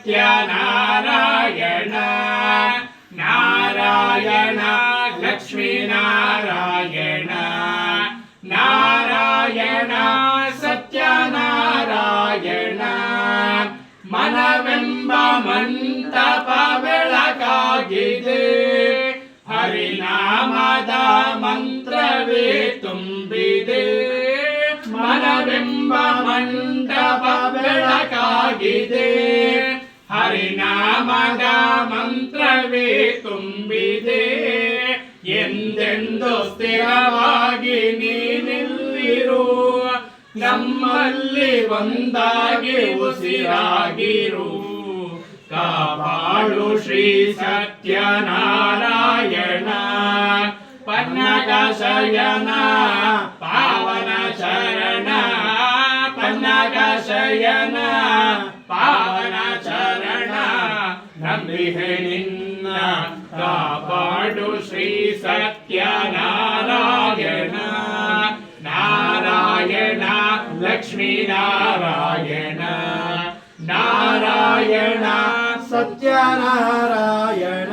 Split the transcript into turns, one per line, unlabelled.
ಸತ್ಯನಾರಾಯಣ ನಾರಾಯಣ ಲಕ್ಷ್ಮೀನಾರಾಯಣ ನಾರಾಯಣ ಸತ್ಯನಾರಾಯಣ ಮನವೆಂಬ ಮಂಟಪ ಬೆಳಕಾಗಿದೆ ಹರಿನಾಮದ ಮಂತ್ರವೇ ತುಂಬಿದೆ ಮನವೆಂಬ ಮಂಟಪ ಬೆಳಕಾಗಿದೆ ಹರಿನಾಮದ ಮಂತ್ರವೇ ತುಂಬಿದೆ ಎಂದೆಂದು ಸ್ಥಿರವಾಗಿ ನೀನಿಲ್ಲಿರು ನಮ್ಮಲ್ಲಿ ಒಂದಾಗಿ ಉಸಿರಾಗಿರು ಕಾಪಾಡು ಶ್ರೀ ಸತ್ಯನಾರಾಯಣ ಪನ್ನಗ ಶಯನ ಪಾವನ ಶರಣ ಪನ್ನಗ ಶಯನ ಪಾವನ ಶರಣ ನಂಬಿಹೆ ನಿನ್ನ ಕಾಪಾಡು ಶ್ರೀ ಸತ್ಯನಾರಾಯಣ ನಾರಾಯಣ ಲಕ್ಷ್ಮೀನಾರಾಯಣ ನಾರಾಯಣ
ಸತ್ಯನಾರಾಯಣ